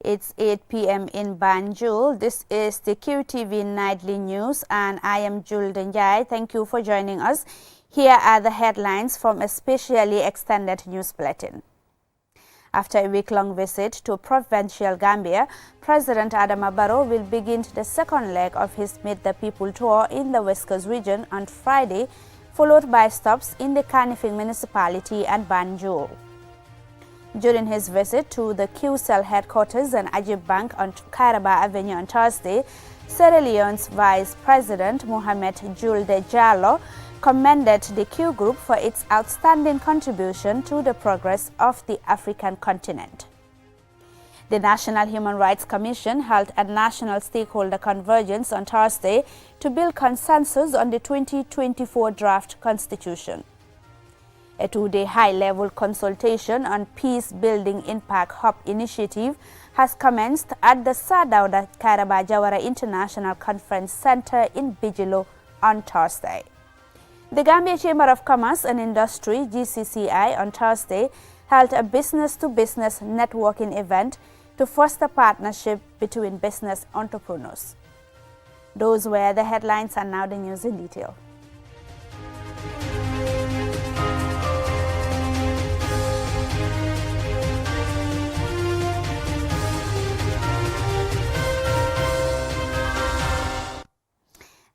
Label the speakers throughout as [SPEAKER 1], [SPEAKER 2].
[SPEAKER 1] It's 8 p.m. in Banjul. This is the QTV Nightly News and I am Jul Denjai. Thank you for joining us. Here are the headlines from a specially extended news bulletin. After a week-long visit to provincial Gambia, President Adama Barrow will begin the second leg of his Meet the People tour in the West Coast region on Friday, followed by stops in the Kanifing municipality and Banjul. During his visit to the QCell headquarters and Ajib Bank on Kairaba Avenue on Thursday, Sierra Leone's Vice President Mohamed Julde Jallo commended the QGroup for its outstanding contribution to the progress of the African continent. The National Human Rights Commission held a national stakeholder convergence on Thursday to build consensus on the 2024 draft constitution. A two-day high-level consultation on Peacebuilding Impact Hub initiative has commenced at the Sadauda Kairaba Jawara International Conference Center in Bijilo on Thursday. The Gambia Chamber of Commerce and Industry, GCCI, on Thursday held a business-to-business networking event to foster partnership between business entrepreneurs. Those were the headlines and now the news in detail.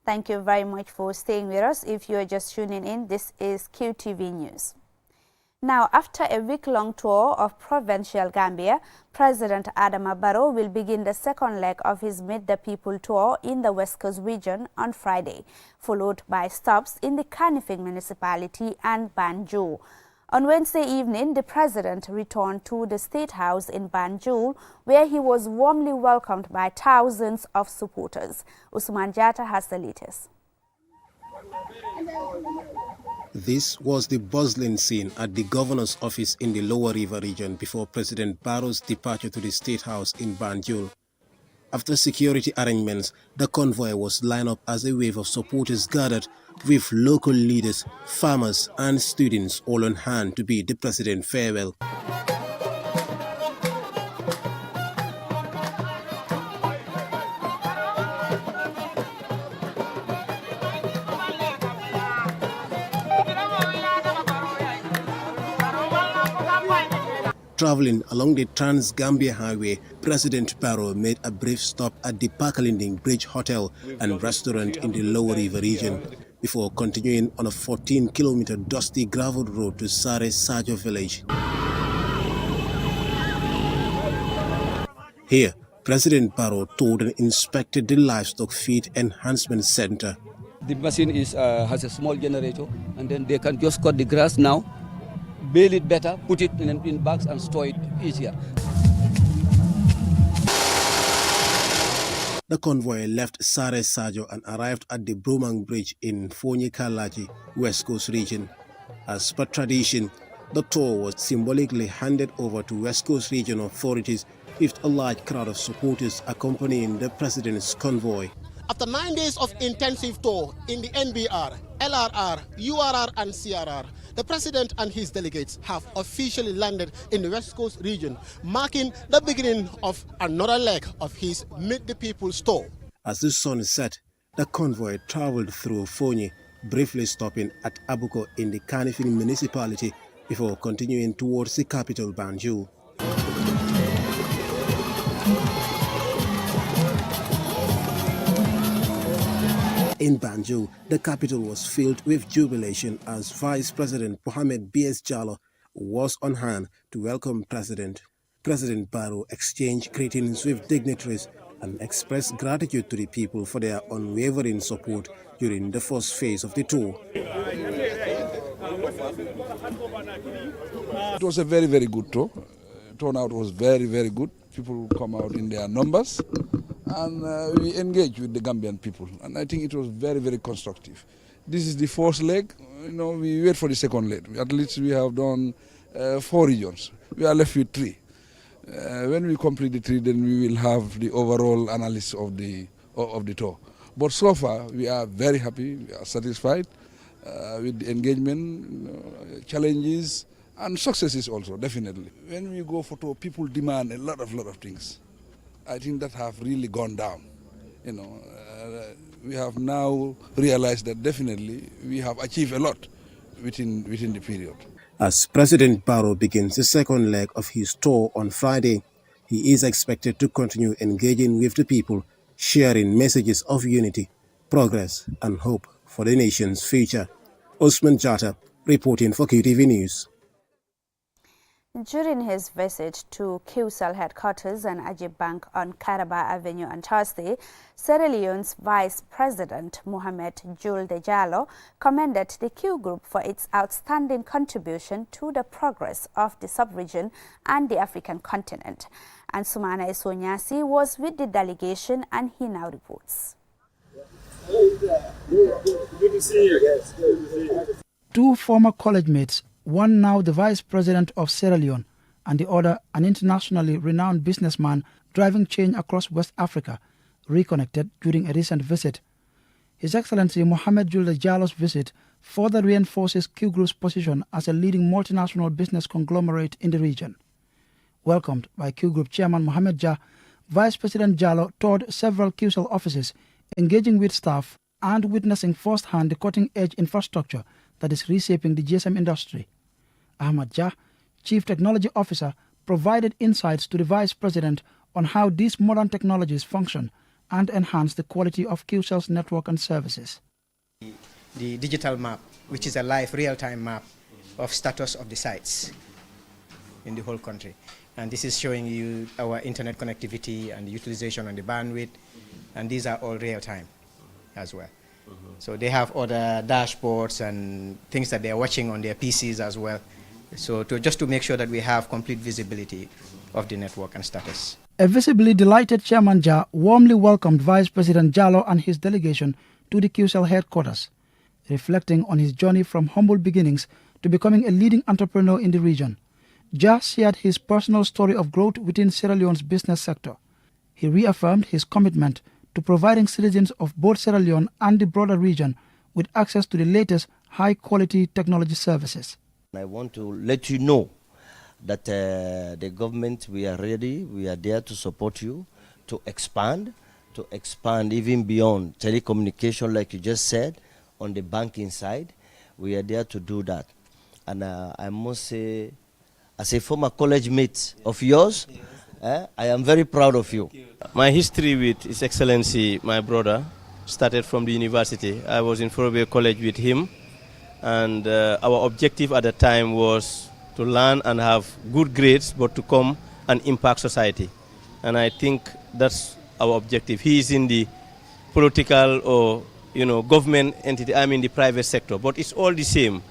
[SPEAKER 1] Thank you very much for staying with us. If you are just tuning in, this is QTV News. Now, after a week-long tour of provincial Gambia, President Adama Barrow will begin the second leg of his Meet the People tour in the West Coast region on Friday, followed by stops in the Kanifing municipality and Banjul. On Wednesday evening, the president returned to the State House in Banjul, where he was warmly welcomed by thousands of supporters. Usman Jatta has the latest.
[SPEAKER 2] This was the bustling scene at the governor's office in the Lower River region before President Barrow's departure to the State House in Banjul. After security arrangements, the convoy was lined up as a wave of supporters gathered, with local leaders, farmers and students all on hand to bid the president farewell. Traveling along the Trans-Gambia Highway, President Barrow made a brief stop at the Pakalinding Bridge Hotel and restaurant in the Lower River region, before continuing on a 14-kilometer dusty gravel road to Sare Sajo village. Here, President Barrow toured and inspected the Livestock Feed Enhancement Center.
[SPEAKER 3] The machine has a small generator, and then they can just cut the grass now, bale it better, put it in bags and store it easier.
[SPEAKER 2] The convoy left Sare Sajo and arrived at the Bromang Bridge in Fonyi Kalaji, West Coast region. As per tradition, the tour was symbolically handed over to West Coast region authorities with a large crowd of supporters accompanying the president's convoy.
[SPEAKER 4] After 9 days of intensive tour in the NBR, LRR, URR and CRR, the president and his delegates have officially landed in the West Coast region, marking the beginning of another leg of his Meet the People's tour.
[SPEAKER 2] As the sun set, the convoy traveled through Fonyi, briefly stopping at Abuko in the Kanifing municipality before continuing towards the capital Banjul. In Banjul, the capital was filled with jubilation as Vice President Mohamed B.S. Jallo was on hand to welcome President. President Barrow exchanged greetings with dignitaries and expressed gratitude to the people for their unwavering support during the first phase of the tour.
[SPEAKER 5] It was a very, very good tour. Turnout was very, very good. People come out in their numbers, and we engage with the Gambian people, and I think it was very, very constructive. This is the first leg. We wait for the second leg. At least we have done 4 regions. We are left with 3. When we complete the 3, then we will have the overall analysis of the tour. But so far, we are very happy. We are satisfied with the engagement, challenges, and successes also, definitely. When we go for tour, people demand a lot of things. I think that have really gone down. We have now realized that definitely we have achieved a lot within the period.
[SPEAKER 2] As President Barrow begins the second leg of his tour on Friday, he is expected to continue engaging with the people, sharing messages of unity, progress, and hope for the nation's future. Osman Jata, reporting for QTV News.
[SPEAKER 1] During his visit to QCell headquarters and Ajib Bank on Karaba Avenue on Thursday, Sierra Leone's Vice President Mohamed Julde Diallo commended the Q Group for its outstanding contribution to the progress of the sub-region and the African continent. And Sumana Esonyasi was with the delegation, and he now reports.
[SPEAKER 6] Good to see you.
[SPEAKER 7] Two former college mates, one now the Vice President of Sierra Leone and the other an internationally renowned businessman driving change across West Africa, reconnected during a recent visit. His Excellency Mohamed Julde Diallo's visit further reinforces Q Group's position as a leading multinational business conglomerate in the region. Welcomed by Q Group Chairman Mohamed Jah, Vice President Diallo toured several QCell offices, engaging with staff and witnessing firsthand the cutting-edge infrastructure that is reshaping the GSM industry. Ahmad Jah, Chief Technology Officer, provided insights to the Vice President on how these modern technologies function and enhance the quality of QCell's network and services.
[SPEAKER 8] The digital map, which is a live real-time map of status of the sites in the whole country. And this is showing you our internet connectivity and the utilization and the bandwidth, and these are all real-time as well. So they have other dashboards and things that they are watching on their PCs as well. So just to make sure that we have complete visibility of the network and status.
[SPEAKER 7] A visibly delighted Chairman Jah warmly welcomed Vice President Diallo and his delegation to the QCell headquarters, reflecting on his journey from humble beginnings to becoming a leading entrepreneur in the region. Jah shared his personal story of growth within Sierra Leone's business sector. He reaffirmed his commitment to providing citizens of both Sierra Leone and the broader region with access to the latest high-quality technology services.
[SPEAKER 9] I want to let you know that the government, we are ready, we are there to support you, to expand even beyond telecommunication, like you just said, on the banking side. We are there to do that. And I must say, as a former college mate of yours, I am very proud of you.
[SPEAKER 10] My history with His Excellency, my brother, started from the university. I was in Forobe College with him, and our objective at the time was to learn and have good grades, but to come and impact society. And I think that's our objective. He is in the political or government entity, I'm in the private sector, but it's all the same.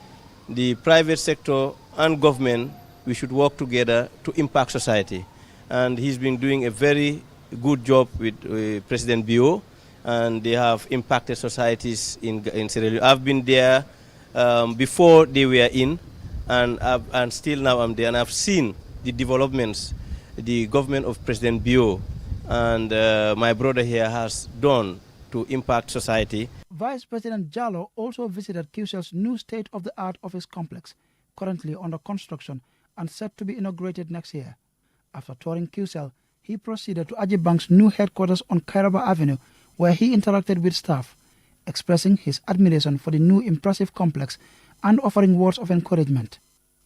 [SPEAKER 10] The private sector and government, we should work together to impact society. And he's been doing a very good job with President Bio, and they have impacted societies in Sierra Leone. I've been there before they were in, and still now I'm there, and I've seen the developments the government of President Bio and my brother here has done to impact society.
[SPEAKER 7] Vice President Diallo also visited QCell's new state-of-the-art office complex, currently under construction and set to be inaugurated next year. After touring QCell, he proceeded to Ajib Bank's new headquarters on Kairaba Avenue, where he interacted with staff, expressing his admiration for the new impressive complex and offering words of encouragement.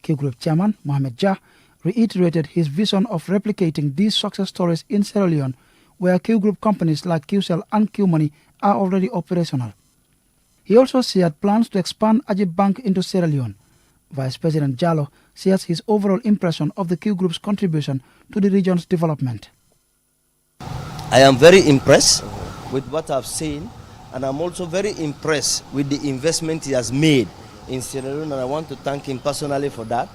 [SPEAKER 7] Q Group Chairman Mohamed Jah reiterated his vision of replicating these success stories in Sierra Leone, where Q Group companies like QCell and Q Money are already operational. He also shared plans to expand Ajib Bank into Sierra Leone. Vice President Diallo shares his overall impression of the Q Group's contribution to the region's development.
[SPEAKER 9] I am very impressed with what I've seen, and I'm also very impressed with the investment he has made in Sierra Leone, and I want to thank him personally for that,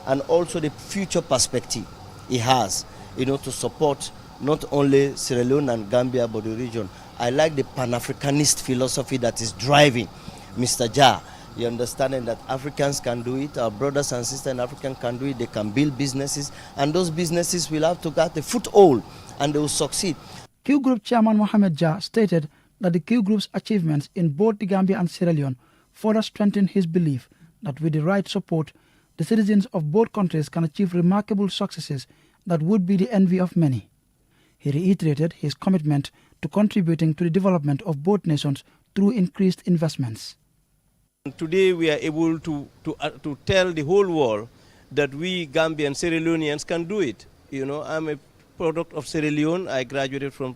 [SPEAKER 9] and also the future perspective he has, to support not only Sierra Leone and Gambia, but the region. I like the Pan-Africanist philosophy that is driving Mr. Jah. You understanding that Africans can do it, our brothers and sisters in Africa can do it, they can build businesses, and those businesses will have to get a foothold, and they will succeed.
[SPEAKER 7] Q Group Chairman Mohamed Jah stated that the Q Group's achievements in both the Gambia and Sierra Leone further strengthen his belief that with the right support, the citizens of both countries can achieve remarkable successes that would be the envy of many. He reiterated his commitment to contributing to the development of both nations through increased investments.
[SPEAKER 10] Today we are able to tell the whole world that we Gambian Sierra Leoneans can do it. You know, I'm a product of Sierra Leone. I graduated from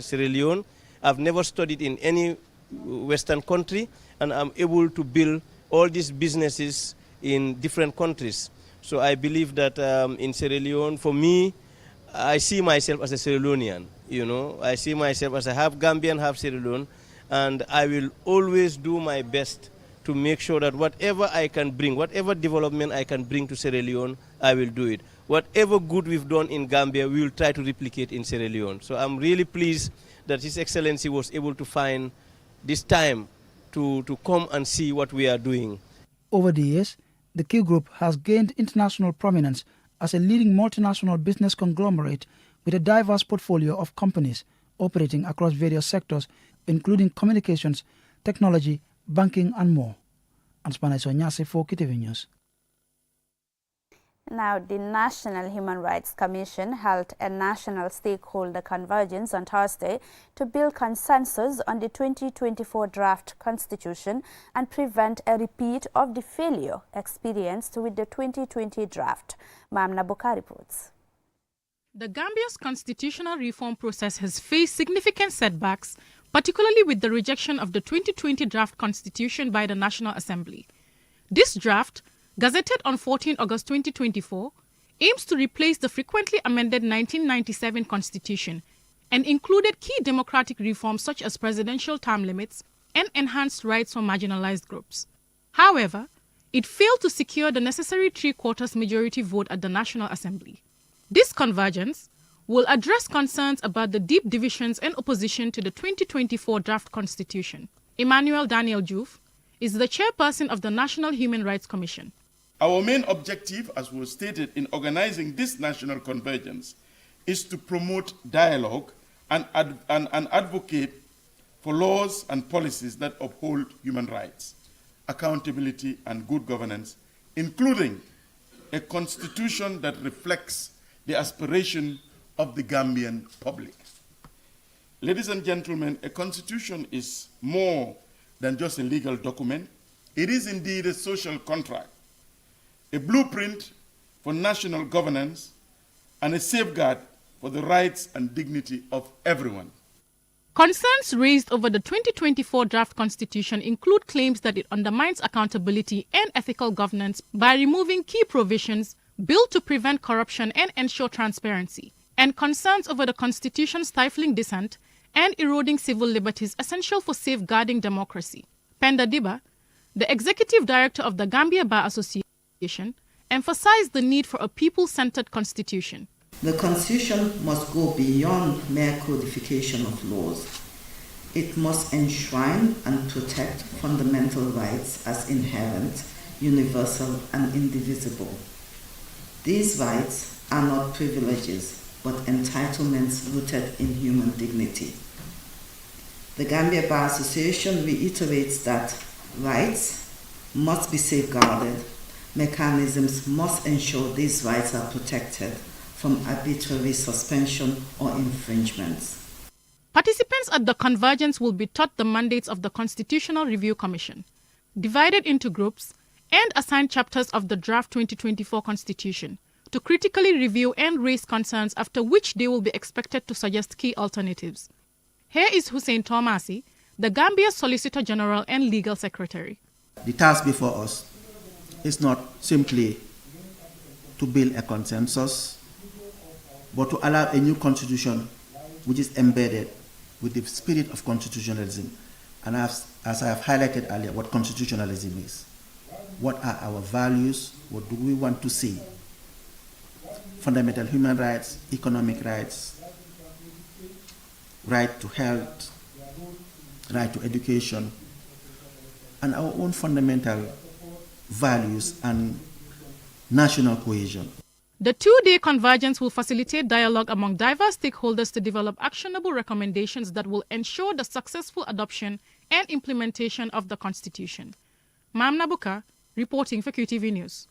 [SPEAKER 10] Sierra Leone. I've never studied in any Western country, and I'm able to build all these businesses in different countries. So I believe that in Sierra Leone, for me, I see myself as a Sierra Leonean. You know, I see myself as a half Gambian, half Sierra Leone, and I will always do my best to make sure that whatever I can bring, whatever development I can bring to Sierra Leone, I will do it. Whatever good we've done in Gambia, we will try to replicate in Sierra Leone. So I'm really pleased that His Excellency was able to find this time to come and see what we are doing.
[SPEAKER 7] Over the years, the QGroup has gained international prominence as a leading multinational business conglomerate with a diverse portfolio of companies operating across various sectors, including communications, technology, banking, and more. Anspana Sonyase for QTV News.
[SPEAKER 1] Now, the National Human Rights Commission held a national stakeholder convergence on Thursday to build consensus on the 2024 draft constitution and prevent a repeat of the failure experienced with the 2020 draft. Mamna Boka reports.
[SPEAKER 11] The Gambia's constitutional reform process has faced significant setbacks, particularly with the rejection of the 2020 draft constitution by the National Assembly. This draft, gazetted on 14 August 2024, aims to replace the frequently amended 1997 constitution and included key democratic reforms such as presidential term limits and enhanced rights for marginalized groups. However, it failed to secure the necessary three-quarters majority vote at the National Assembly. This convergence will address concerns about the deep divisions and opposition to the 2024 draft constitution. Emmanuel Daniel Diouf is the chairperson of the National Human Rights Commission.
[SPEAKER 12] Our main objective, as was stated in organizing this national convergence, is to promote dialogue and advocate for laws and policies that uphold human rights, accountability, and good governance, including a constitution that reflects the aspiration of the Gambian public. Ladies and gentlemen, a constitution is more than just a legal document. It is indeed a social contract, a blueprint for national governance, and a safeguard for the rights and dignity of everyone.
[SPEAKER 11] Concerns raised over the 2024 draft constitution include claims that it undermines accountability and ethical governance by removing key provisions built to prevent corruption and ensure transparency, and concerns over the constitution stifling dissent and eroding civil liberties essential for safeguarding democracy. Penda Diba, the executive director of the Gambia Bar Association, emphasized the need for a people-centered constitution.
[SPEAKER 13] The constitution must go beyond mere codification of laws. It must enshrine and protect fundamental rights as inherent, universal, and indivisible. These rights are not privileges, but entitlements rooted in human dignity. The Gambia Bar Association reiterates that rights must be safeguarded. Mechanisms must ensure these rights are protected from arbitrary suspension or infringements.
[SPEAKER 11] Participants at the convergence will be taught the mandates of the Constitutional Review Commission, divided into groups, and assigned chapters of the draft 2024 Constitution to critically review and raise concerns, after which they will be expected to suggest key alternatives. Here is Hussein Tomasi, the Gambia Solicitor General and Legal Secretary.
[SPEAKER 14] The task before us is not simply to build a consensus, but to allow a new constitution which is embedded with the spirit of constitutionalism. And as I have highlighted earlier, what constitutionalism is. What are our values? What do we want to see? Fundamental human rights, economic rights, right to health, right to education, and our own fundamental values and national cohesion.
[SPEAKER 11] The two-day convergence will facilitate dialogue among diverse stakeholders to develop actionable recommendations that will ensure the successful adoption and implementation of the Constitution. Mamna Buka, reporting for QTV News.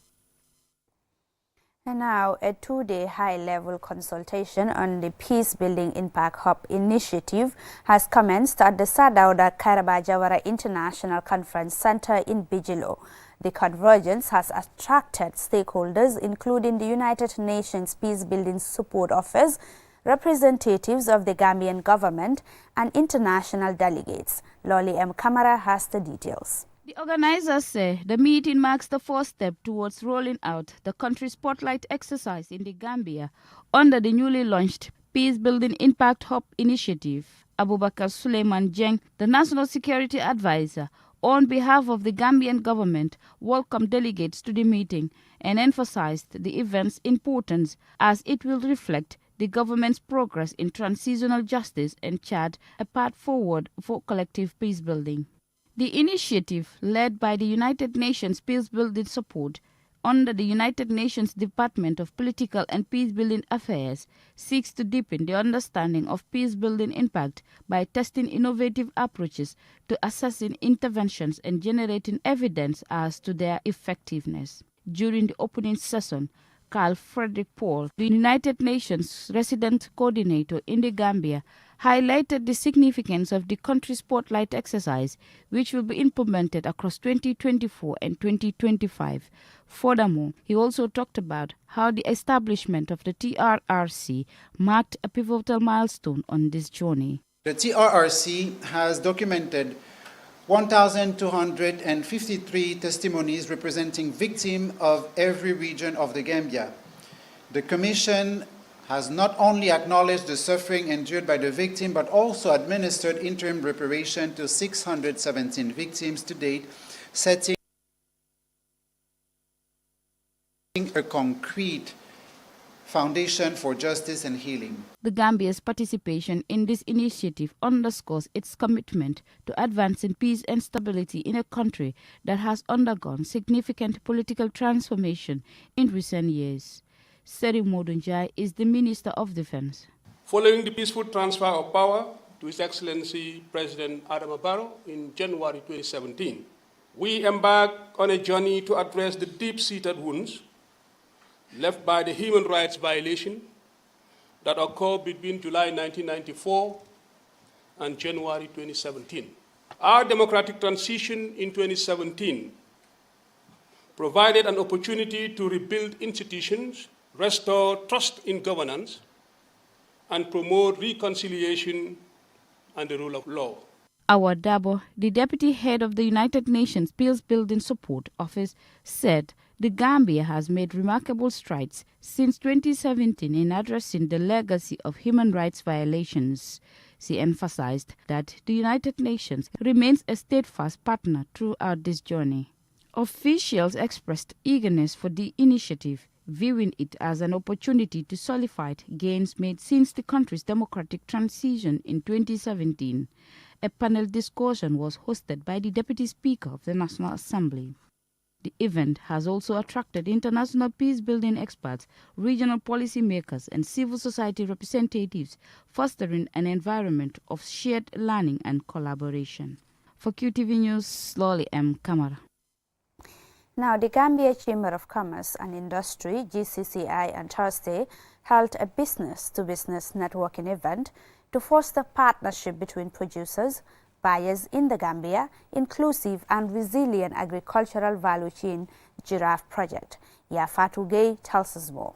[SPEAKER 1] And now, a two-day high-level consultation on the Peacebuilding Impact Hub initiative has commenced at the Sadauda Karabajawara International Conference Center in Bijilo. The convergence has attracted stakeholders, including the United Nations Peacebuilding Support Office, representatives of the Gambian government, and international delegates. Lolly M. Kamara has the details.
[SPEAKER 15] The organizers say the meeting marks the first step towards rolling out the country spotlight exercise in the Gambia under the newly launched Peacebuilding Impact Hub initiative. Abubakar Suleiman Jeng, the National Security Advisor, on behalf of the Gambian government, welcomed delegates to the meeting and emphasized the event's importance as it will reflect the government's progress in transitional justice and chart a path forward for collective peacebuilding. The initiative, led by the United Nations Peacebuilding Support under the United Nations Department of Political and Peacebuilding Affairs, seeks to deepen the understanding of peacebuilding impact by testing innovative approaches to assessing interventions and generating evidence as to their effectiveness. During the opening session, Carl Frederick Paul, the United Nations resident coordinator in the Gambia, highlighted the significance of the country spotlight exercise, which will be implemented across 2024 and 2025. Furthermore, he also talked about how the establishment of the TRRC marked a pivotal milestone on this journey.
[SPEAKER 16] The TRRC has documented 1,253 testimonies representing victims of every region of the Gambia. The Commission has not only acknowledged the suffering endured by the victim, but also administered interim reparation to 617 victims to date, setting a concrete foundation for justice and healing.
[SPEAKER 15] The Gambia's participation in this initiative underscores its commitment to advancing peace and stability in a country that has undergone significant political transformation in recent years. Seri Modunjai is the Minister of Defense.
[SPEAKER 17] Following the peaceful transfer of power to His Excellency President Adama Barrow in January 2017, we embarked on a journey to address the deep-seated wounds left by the human rights violation that occurred between July 1994 and January 2017. Our democratic transition in 2017 provided an opportunity to rebuild institutions, restore trust in governance, and promote reconciliation and the rule of law.
[SPEAKER 15] Awad Dabo, the deputy head of the United Nations Peacebuilding Support Office, said the Gambia has made remarkable strides since 2017 in addressing the legacy of human rights violations. She emphasized that the United Nations remains a steadfast partner throughout this journey. Officials expressed eagerness for the initiative, viewing it as an opportunity to solidify gains made since the country's democratic transition in 2017. A panel discussion was hosted by the Deputy Speaker of the National Assembly. The event has also attracted international peacebuilding experts, regional policymakers, and civil society representatives, fostering an environment of shared learning and collaboration. For QTV News, Lolly M. Kamara.
[SPEAKER 1] Now, the Gambia Chamber of Commerce and Industry, GCCI, on Thursday held a business-to-business networking event to foster partnership between producers, buyers in the Gambia, inclusive and resilient agricultural value chain Giraffe project. Yafatu Gay tells us more.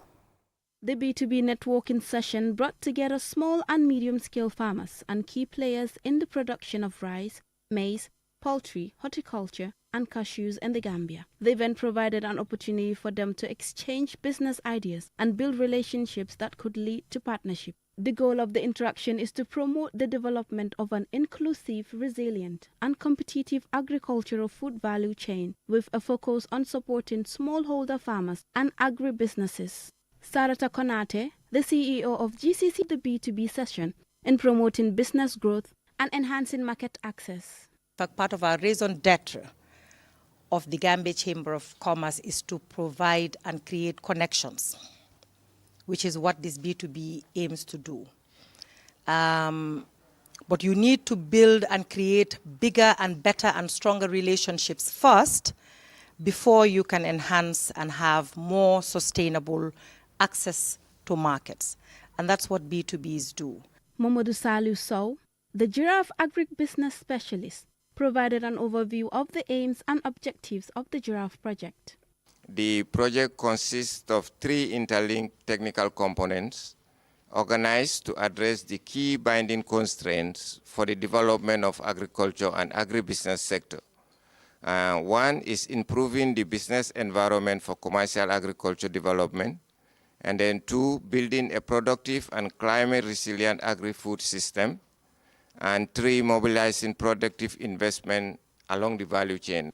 [SPEAKER 18] The B2B networking session brought together small and medium-scale farmers and key players in the production of rice, maize, poultry, horticulture, and cashews in the Gambia. The event provided an opportunity for them to exchange business ideas and build relationships that could lead to partnership. The goal of the interaction is to promote the development of an inclusive, resilient, and competitive agricultural food value chain with a focus on supporting smallholder farmers and agribusinesses. Sarata Konate, the CEO of GCC, the B2B session in promoting business growth and enhancing market access.
[SPEAKER 19] Part of our raison d'etre of the Gambia Chamber of Commerce is to provide and create connections, which is what this B2B aims to do. But you need to build and create bigger and better and stronger relationships first before you can enhance and have more sustainable access to markets. And that's what B2Bs do.
[SPEAKER 18] Mamadou Saliu Sow, the Giraffe Agribusiness Specialist, provided an overview of the aims and objectives of the Giraffe project.
[SPEAKER 20] The project consists of 3 interlinked technical components organized to address the key binding constraints for the development of agriculture and agribusiness sector. One is improving the business environment for commercial agriculture development, and then 2, building a productive and climate-resilient agri-food system, and 3, mobilizing productive investment along the value chain.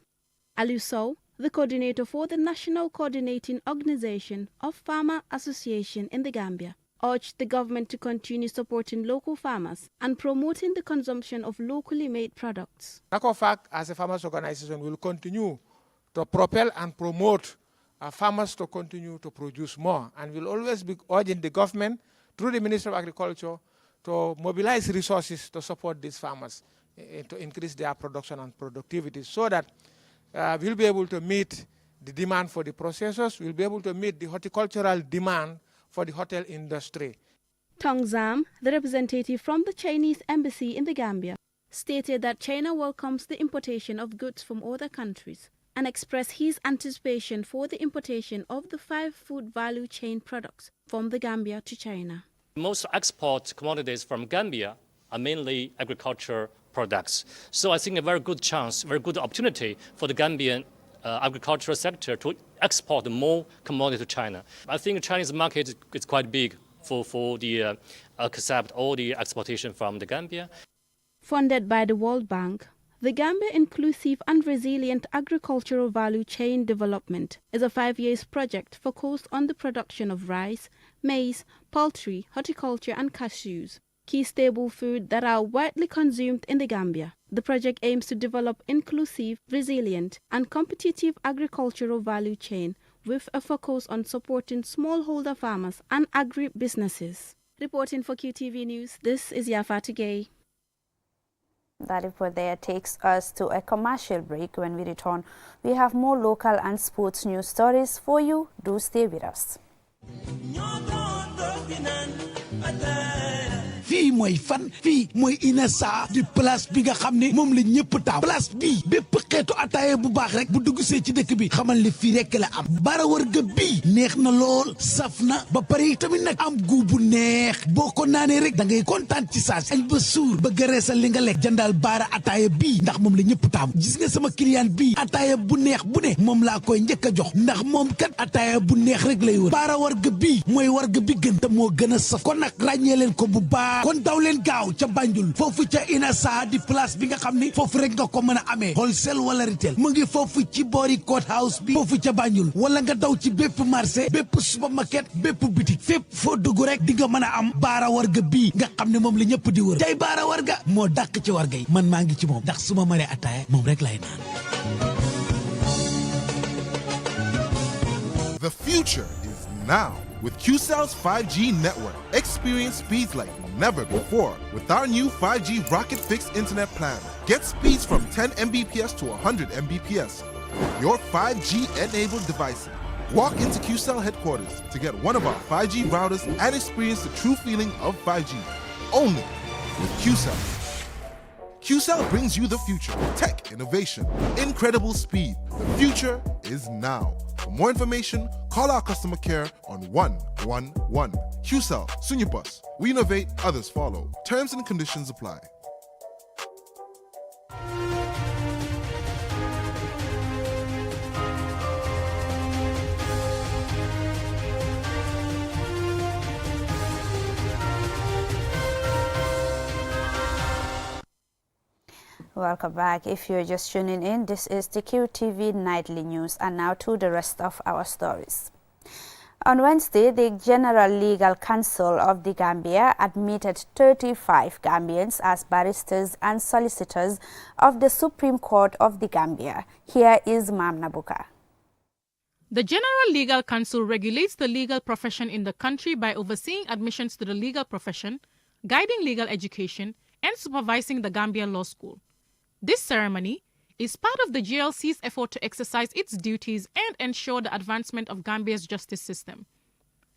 [SPEAKER 18] Aliu Sow, the coordinator for the National Coordinating Organization of Farmer Association in the Gambia, urged the government to continue supporting local farmers and promoting the consumption of locally made products.
[SPEAKER 21] NAFA, as a farmers organization, will continue to propel and promote farmers to continue to produce more, and will always be urging the government through the Ministry of Agriculture to mobilize resources to support these farmers, to increase their production and productivity, so that we'll be able to meet the demand for the processors, we'll be able to meet the horticultural demand for the hotel industry.
[SPEAKER 18] Tong Zam, the representative from the Chinese embassy in the Gambia, stated that China welcomes the importation of goods from other countries and expressed his anticipation for the importation of the 5 food value chain products from the Gambia to China.
[SPEAKER 22] Most export commodities from Gambia are mainly agriculture products. So I think a very good chance, very good opportunity for the Gambian agricultural sector to export more commodity to China. I think the Chinese market is quite big for the accept all the exportation from the Gambia.
[SPEAKER 18] Funded by the World Bank, the Gambia Inclusive and Resilient Agricultural Value Chain Development is a 5-year project focused on the production of rice, maize, poultry, horticulture and cashews, key staple food that are widely consumed in the Gambia. The project aims to develop inclusive, resilient and competitive agricultural value chain with a focus on supporting smallholder farmers and agri-businesses. Reporting for QTV News, this is Yafa Tugay.
[SPEAKER 1] That report there takes us to a commercial break. When we return, we have more local and sports news stories for you. Do stay with us.
[SPEAKER 23] fii mooy fan fii mooy INASA di place bi nga xam ne moom la ñëpp taaw place bii bépp xeetu ataaya bu baax rek bu dugg see ci dëkk bi xamal ne fii rek la am bara wërga bii neex na lool saf na ba pare tamit nag am gu bu neex boo ko naanee rek da ngay kontaan ci saas añ ba suur ba gëreesal li nga lekk jëndal baara ataaya bii ndax moom la ñëpp taaw gis nga sama client bii ataaya bu neex bu ne moom laa koy njëkk a jox ndax moom kat ataaya bu neex rek lay wër baara wërga bii mooy wërga bi gën te moo gën a saf kon nag ràññee leen ko bu baax kon daw leen gaaw ca Banjul foofu ca INASA di place bi nga xam ni foofu rek nga ko mën a amee wholesale wala retail mu ngi foofu ci boori court house bi foofu ca Banjul wala nga daw ci bépp marché bépp supermarket bépp boutique fépp foo dugg rek di nga mën a am baara warga bii nga xam ne moom la ñëpp di wër tey baara warga moo dàq ci warga yi man maa ngi ci moom ndax su ma mënee ataaya moom rek lay naan.
[SPEAKER 24] The future is now. With QCell's 5G network, experience speeds like never before. With our new 5G Rocket Fixed Internet plan, get speeds from 10 Mbps to 100 Mbps. Your 5G-enabled devices. Walk into QCell headquarters to get one of our 5G routers and experience the true feeling of 5G. Only with QCell. QCell brings you the future. Tech, innovation, incredible speed. The future is now. For more information, call our customer care on 111. QCell, Sunyapus. We innovate, others follow. Terms and conditions apply.
[SPEAKER 1] Welcome back. If you're just tuning in, this is the QTV Nightly News, and now to the rest of our stories. On Wednesday, the General Legal Council of the Gambia admitted 35 Gambians as barristers and solicitors of the Supreme Court of the Gambia. Here is Mam Nabuka.
[SPEAKER 11] The General Legal Council regulates the legal profession in the country by overseeing admissions to the legal profession, guiding legal education, and supervising the Gambia Law School. This ceremony is part of the GLC's effort to exercise its duties and ensure the advancement of Gambia's justice system.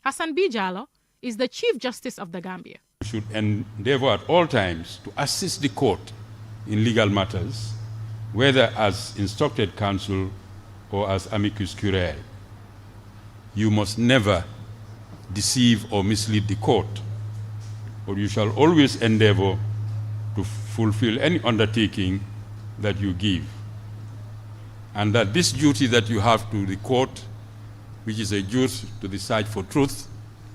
[SPEAKER 11] Hassan B. Jallow is the Chief Justice of the Gambia.
[SPEAKER 2] We should endeavor at all times to assist the court in legal matters, whether as instructed counsel or as amicus curiae. You must never deceive or mislead the court, but you shall always endeavor to fulfill any undertaking that you give. And that this duty that you have to the court, which is a duty to the search for truth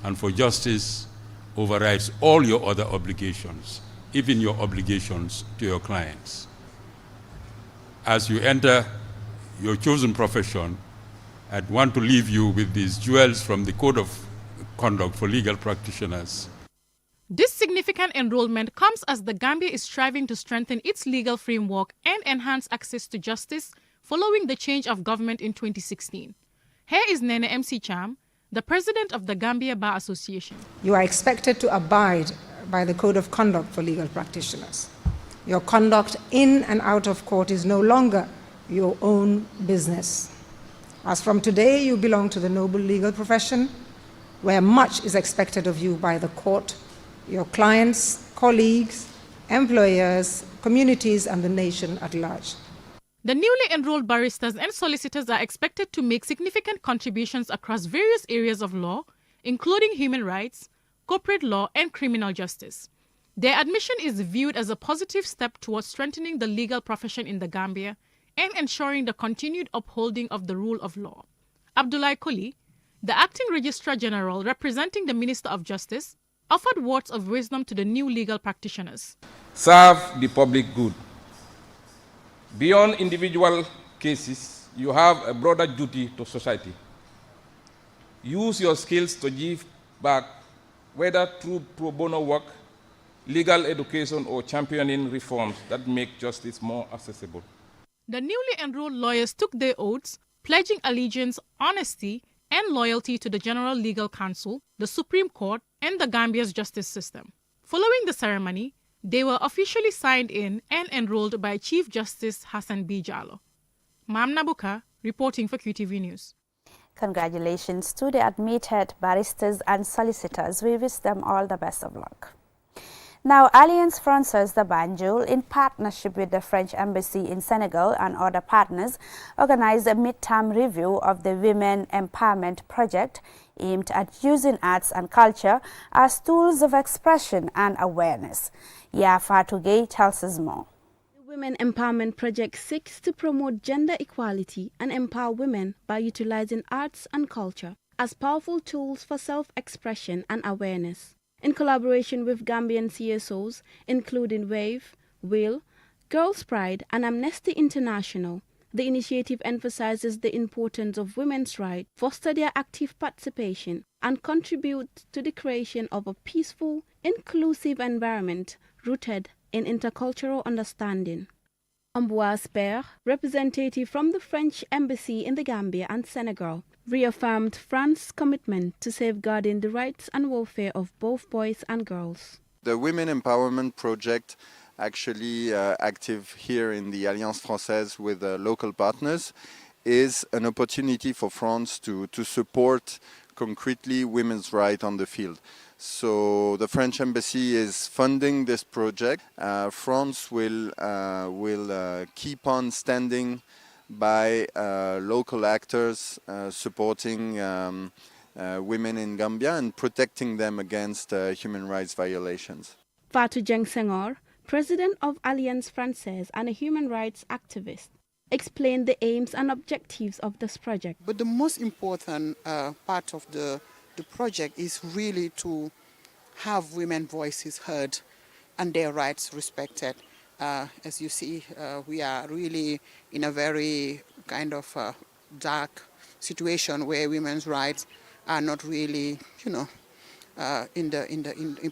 [SPEAKER 2] and for justice, overrides all your other obligations, even your obligations to your clients. As you enter your chosen profession, I'd want to leave you with these jewels from the Code of Conduct for Legal Practitioners.
[SPEAKER 11] This significant enrollment comes as the Gambia is striving to strengthen its legal framework and enhance access to justice following the change of government in 2016. Here is Nene MC Cham, the president of the Gambia Bar Association.
[SPEAKER 3] You are expected to abide by the Code of Conduct for Legal Practitioners. Your conduct in and out of court is no longer your own business. As from today, you belong to the noble legal profession, where much is expected of you by the court, your clients, colleagues, employers, communities, and the nation at large.
[SPEAKER 11] The newly enrolled barristers and solicitors are expected to make significant contributions across various areas of law, including human rights, corporate law, and criminal justice. Their admission is viewed as a positive step towards strengthening the legal profession in the Gambia and ensuring the continued upholding of the rule of law. Abdoulaye Koli, the acting Registrar General representing the Minister of Justice, offered words of wisdom to the new legal practitioners.
[SPEAKER 4] Serve the public good. Beyond individual cases, you have a broader duty to society. Use your skills to give back, whether through pro bono work, legal education, or championing reforms that make justice more accessible.
[SPEAKER 11] The newly enrolled lawyers took their oaths, pledging allegiance, honesty, and loyalty to the General Legal Council, the Supreme Court, and the Gambia's justice system. Following the ceremony, they were officially signed in and enrolled by Chief Justice Hassan B. Jallow. Mam Nabuka, reporting for QTV News.
[SPEAKER 1] Congratulations to the admitted barristers and solicitors. We wish them all the best of luck. Now, Alliance Française de Banjul, in partnership with the French Embassy in Senegal and other partners, organized a mid-term review of the Women Empowerment Project aimed at using arts and culture as tools of expression and awareness. Fatou Gay tells us more.
[SPEAKER 18] The Women Empowerment Project seeks to promote gender equality and empower women by utilizing arts and culture as powerful tools for self-expression and awareness. In collaboration with Gambian CSOs, including WAVE, WIL, Girls' Pride, and Amnesty International, the initiative emphasizes the importance of women's rights, foster their active participation, and contribute to the creation of a peaceful, inclusive environment rooted in intercultural understanding. Ambroise Père, representative from the French Embassy in the Gambia and Senegal, reaffirmed France's commitment to safeguarding the rights and welfare of both boys and girls.
[SPEAKER 5] The Women Empowerment Project, actually active here in the Alliance Française with local partners, is an opportunity for France to support concretely women's rights on the field. So the French Embassy is funding this project. France will keep on standing by local actors supporting women in Gambia and protecting them against human rights violations.
[SPEAKER 18] Fatou Dieng Senghor, president of Alliance Française and a human rights activist, explained the aims and objectives of this project.
[SPEAKER 25] But the most important part of the project is really to have women's voices heard and their rights respected. As you see, we are really in a very kind of dark situation where women's rights are not really, in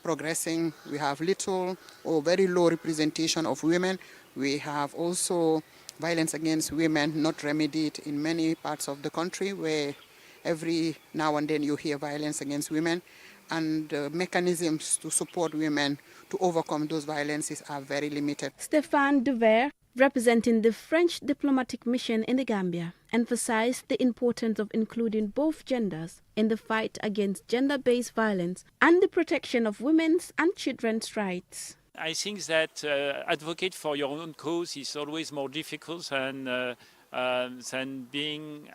[SPEAKER 25] progressing. We have little or very low representation of women. We have also violence against women not remedied in many parts of the country, where every now and then you hear violence against women, and mechanisms to support women to overcome those violences are very limited.
[SPEAKER 18] Stéphane Devers, representing the French diplomatic mission in the Gambia, emphasized the importance of including both genders in the fight against gender-based violence and the protection of women's and children's rights.
[SPEAKER 6] I think that advocate for your own cause is always more difficult than being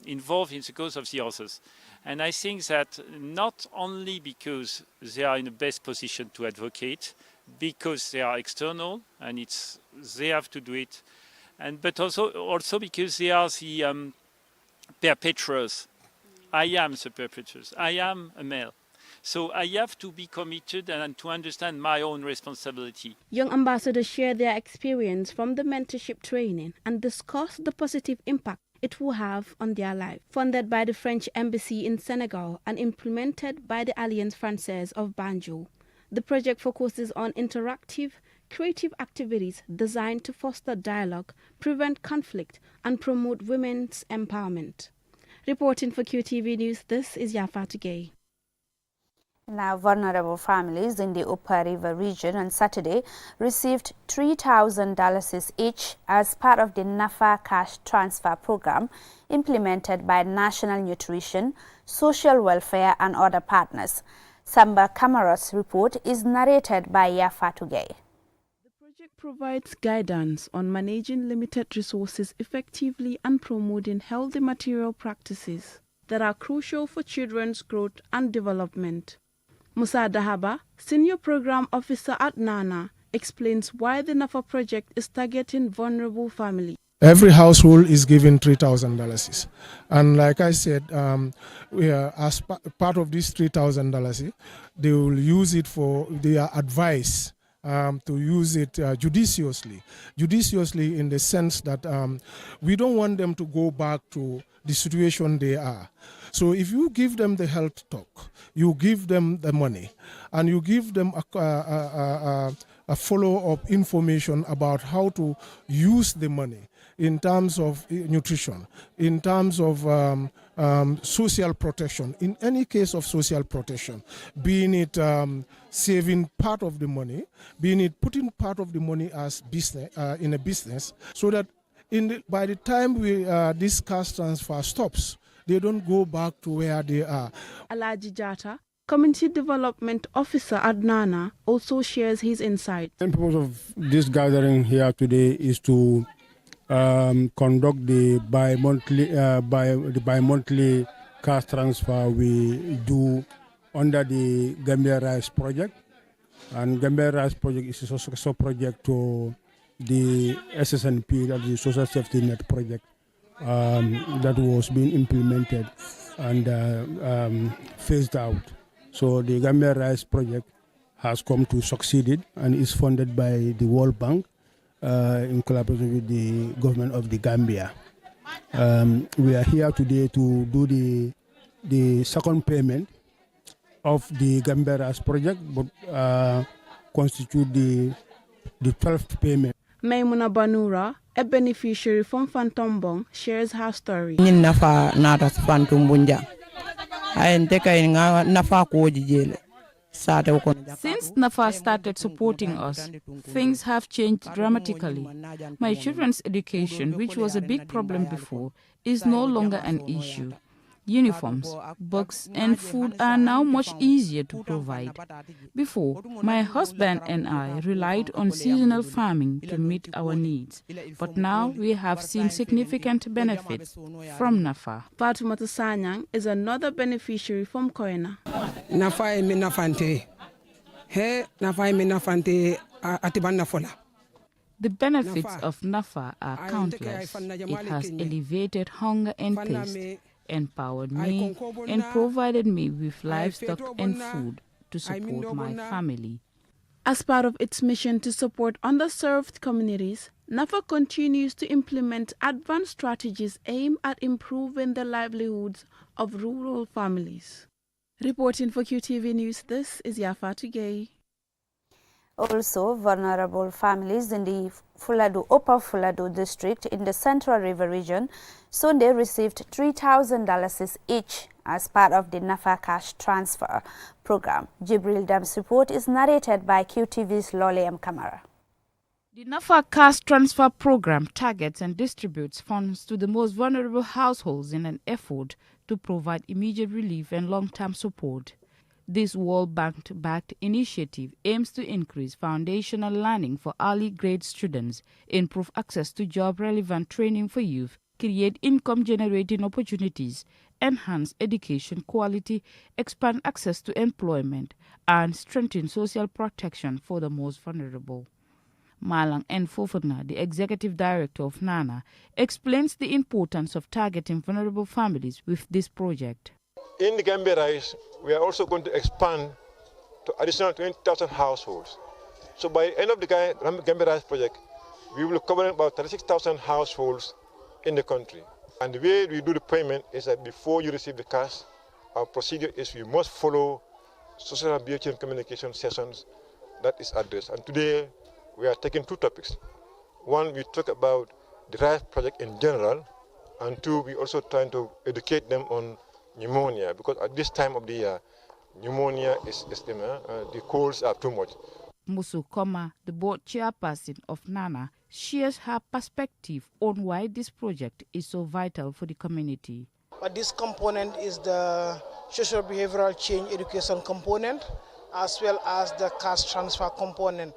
[SPEAKER 6] involved in the cause of the others. And I think that not only because they are in the best position to advocate, because they are external and they have to do it, but also because they are the perpetrators. I am the perpetrators. I am a male. So I have to be committed and to understand my own responsibility.
[SPEAKER 18] Young ambassadors share their experience from the mentorship training and discuss the positive impact it will have on their life. Funded by the French Embassy in Senegal and implemented by the Alliance Française of Banjul, the project focuses on interactive, creative activities designed to foster dialogue, prevent conflict, and promote women's empowerment. Reporting for QTV News, this is Yafa Tugay.
[SPEAKER 1] Now, vulnerable families in the Upper River region on Saturday received $3,000 each as part of the NAFA cash transfer program implemented by National Nutrition, Social Welfare and other partners. Samba Kamaro's report is narrated by Yafa Tugay.
[SPEAKER 7] The project provides guidance on managing limited resources effectively and promoting healthy material practices that are crucial for children's growth and development. Musa Dahaba, Senior Program Officer at NANA, explains why the NAFA project is targeting vulnerable families.
[SPEAKER 8] Every household is given $3,000. And like I said, as part of this $3,000, they will use it for their advice. To use it judiciously in the sense that we don't want them to go back to the situation they are. So if you give them the health talk, you give them the money, and you give them a follow-up information about how to use the money in terms of nutrition, in terms of social protection, in any case of social protection, being it saving part of the money, being it putting part of the money as business in a business, so that by the time this cash transfer stops, they don't go back to where they are.
[SPEAKER 7] Alaji Jata, Community Development Officer at NANA, also shares his insight.
[SPEAKER 9] The purpose of this gathering here today is to conduct the bi-monthly cash transfer we do under the Gambia Rice Project. And Gambia Rice Project is a successor project to the SSNP, that is the Social Safety Net Project, that was being implemented and phased out. So the Gambia Rice Project has come to succeed and is funded by the World Bank in collaboration with the government of the Gambia. We are here today to do the second payment of the Gambia Rice Project, but constitute the 12th payment.
[SPEAKER 7] Maimuna Banura, a beneficiary from Fantombong, shares her story.
[SPEAKER 15] Since NAFA started supporting us, things have changed dramatically. My children's education, which was a big problem before, is no longer an issue. Uniforms, books, and food are now much easier to provide. Before, my husband and I relied on seasonal farming to meet our needs, but now we have seen significant benefits from NAFA.
[SPEAKER 7] Fatumata Sanyang is another beneficiary from Koena.
[SPEAKER 10] NAFA mi nafante. He NAFA mi nafante atiban nafola.
[SPEAKER 15] The benefits of NAFA are countless. It has alleviated hunger and thirst, empowered me, and provided me with livestock and food to support my family.
[SPEAKER 7] As part of its mission to support underserved communities, NAFA continues to implement advanced strategies aimed at improving the livelihoods of rural families. Reporting for QTV News, this is Yafa Tugay.
[SPEAKER 1] Also, vulnerable families in the Upper Fuladu district in the Central River region Sunday received $3,000 each as part of the NAFA cash transfer program. Jibril Dam's report is narrated by QTV's Lole M. Kamara.
[SPEAKER 15] The NAFA cash transfer program targets and distributes funds to the most vulnerable households in an effort to provide immediate relief and long-term support. This World Bank-backed initiative aims to increase foundational learning for early grade students, improve access to job-relevant training for youth, create income-generating opportunities, enhance education quality, expand access to employment, and strengthen social protection for the most vulnerable. Malang N. Fofana, the executive director of NANA, explains the importance of targeting vulnerable families with this project.
[SPEAKER 12] In the Gambia Rise, we are also going to expand to additional 20,000 households. So by the end of the Gambia Rise project, we will cover about 36,000 households in the country. And the way we do the payment is that before you receive the cash, our procedure is you must follow social rehabilitation communication sessions that is addressed. And today, we are taking two topics. One, we talk about the RISE project in general, and two, we also trying to educate them on pneumonia, because at this time of the year, pneumonia is the colds are too much.
[SPEAKER 15] Musu Koma, the board chairperson of NANA, shares her perspective on why this project is so vital for the community.
[SPEAKER 13] But this component is the social behavioral change education component, as well as the cash transfer component.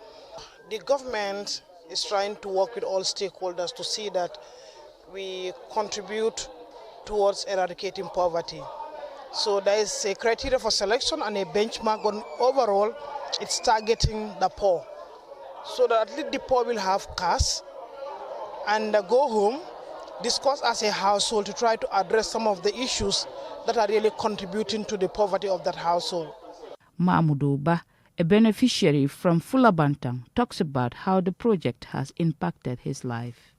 [SPEAKER 13] The government is trying to work with all stakeholders to see that we contribute towards eradicating poverty. So there is a criteria for selection and a benchmark, but overall it's targeting the poor. So that at least the poor will have cash and go home, discuss as a household to try to address some of the issues that are really contributing to the poverty of that household.
[SPEAKER 15] Mahmoud Ba, a beneficiary from Fulabantang, talks about how the project has impacted his life.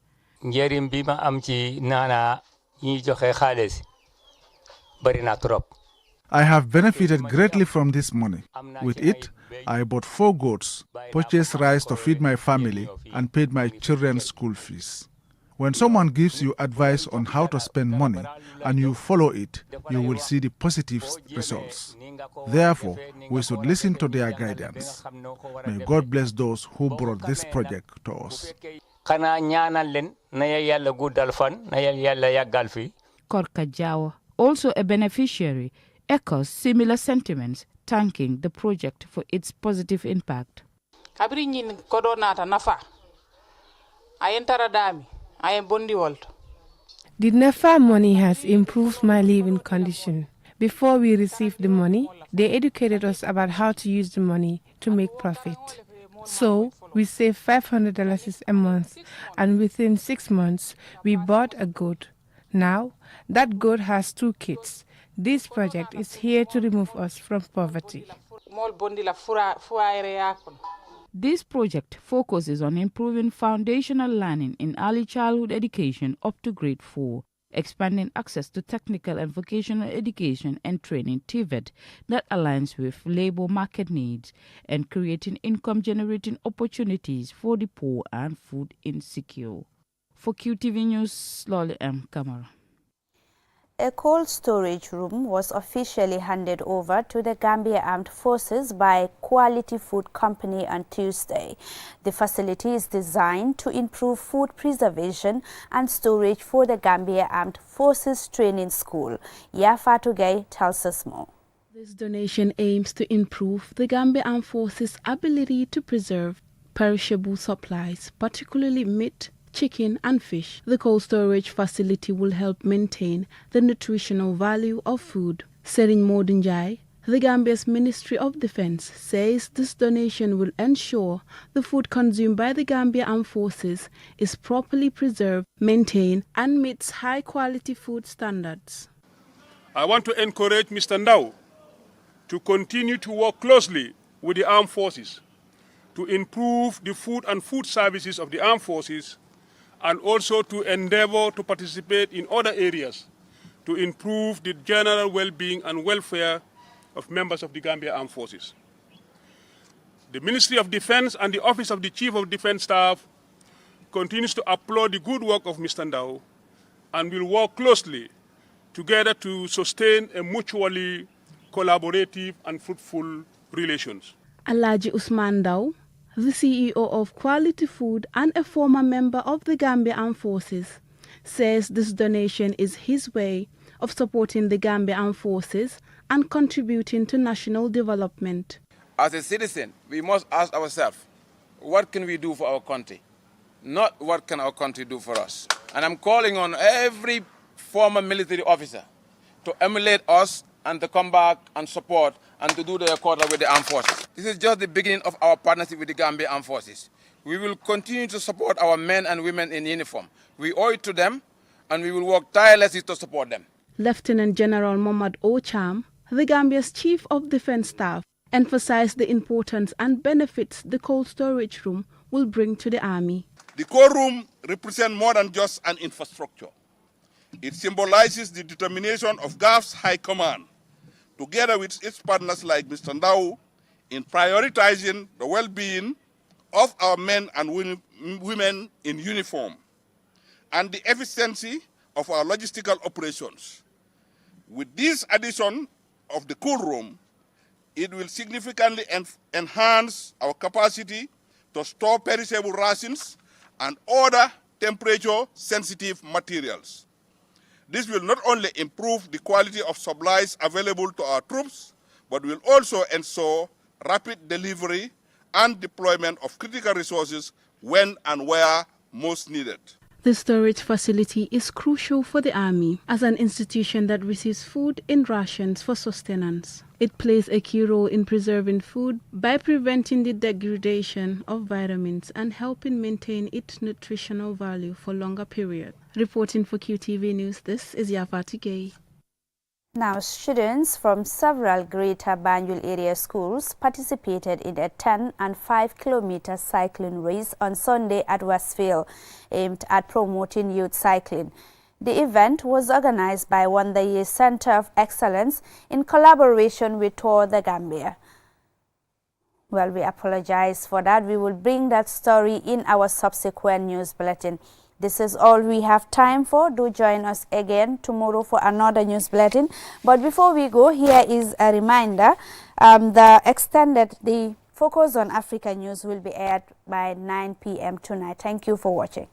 [SPEAKER 14] I have benefited greatly from this money. With it, I bought 4 goats, purchased rice to feed my family, and paid my children's school fees. When someone gives you advice on how to spend money and you follow it, you will see the positive results. Therefore, we should listen to their guidance. May God bless those who brought this project to us.
[SPEAKER 15] Korka Jawa, also a beneficiary, echoes similar sentiments, thanking the project for its positive impact.
[SPEAKER 16] The NAFA money has improved my living condition. Before we received the money, they educated us about how to use the money to make profit. So we saved $500 a month, and within 6 months, we bought a goat. Now, that goat has 2 kids. This project is here to remove us from poverty.
[SPEAKER 15] This project focuses on improving foundational learning in early childhood education up to grade 4, expanding access to technical and vocational education and training (TVET) that aligns with labor market needs, and creating income-generating opportunities for the poor and food insecure. For QTV News, Lolly M. Kamara.
[SPEAKER 1] A cold storage room was officially handed over to the Gambia Armed Forces by Quality Food Company on Tuesday. The facility is designed to improve food preservation and storage for the Gambia Armed Forces Training School. Yafa Tugay tells us more.
[SPEAKER 7] This donation aims to improve the Gambia Armed Forces' ability to preserve perishable supplies, particularly meat, chicken and fish. The cold storage facility will help maintain the nutritional value of food. Serin Modinjai, the Gambia's Ministry of Defense, says this donation will ensure the food consumed by the Gambia Armed Forces is properly preserved, maintained, and meets high-quality food standards.
[SPEAKER 17] I want to encourage Mr. Ndau to continue to work closely with the Armed Forces to improve the food and food services of the Armed Forces, and also to endeavor to participate in other areas to improve the general well-being and welfare of members of the Gambia Armed Forces. The Ministry of Defense and the Office of the Chief of Defense Staff continues to applaud the good work of Mr. Ndau and will work closely together to sustain a mutually collaborative and fruitful relations.
[SPEAKER 7] Alaji Usman Ndau, the CEO of Quality Food and a former member of the Gambia Armed Forces, says this donation is his way of supporting the Gambia Armed Forces and contributing to national development.
[SPEAKER 19] As a citizen, we must ask ourselves, what can we do for our country? Not what can our country do for us. And I'm calling on every former military officer to emulate us and to come back and support and to do their quota with the armed forces. This is just the beginning of our partnership with the Gambia Armed Forces. We will continue to support our men and women in uniform. We owe it to them, and we will work tirelessly to support them.
[SPEAKER 7] Lieutenant General Mohamed Ocham, the Gambia's Chief of Defense Staff, emphasized the importance and benefits the cold storage room will bring to the Army.
[SPEAKER 20] The core room represents more than just an infrastructure. It symbolizes the determination of GAF's High Command, together with its partners like Mr. Ndau, in prioritizing the well-being of our men and women in uniform and the efficiency of our logistical operations. With this addition of the cool room, it will significantly enhance our capacity to store perishable rations and other temperature-sensitive materials. This will not only improve the quality of supplies available to our troops, but will also ensure rapid delivery and deployment of critical resources when and where most needed.
[SPEAKER 7] The storage facility is crucial for the Army as an institution that receives food in rations for sustenance. It plays a key role in preserving food by preventing the degradation of vitamins and helping maintain its nutritional value for longer periods. Reporting for QTV News, this is Yafati Gay.
[SPEAKER 1] Now, students from several Greater Banjul area schools participated in a 10 and 5 kilometer cycling race on Sunday at Westfield, aimed at promoting youth cycling. The event was organized by Wonder Year Center of Excellence in collaboration with Tour the Gambia. Well, we apologize for that. We will bring that story in our subsequent news bulletin. This is all we have time for. Do join us again tomorrow for another news bulletin. But before we go, here is a reminder. The Focus on Africa news will be aired by 9 p.m. tonight. Thank you for watching.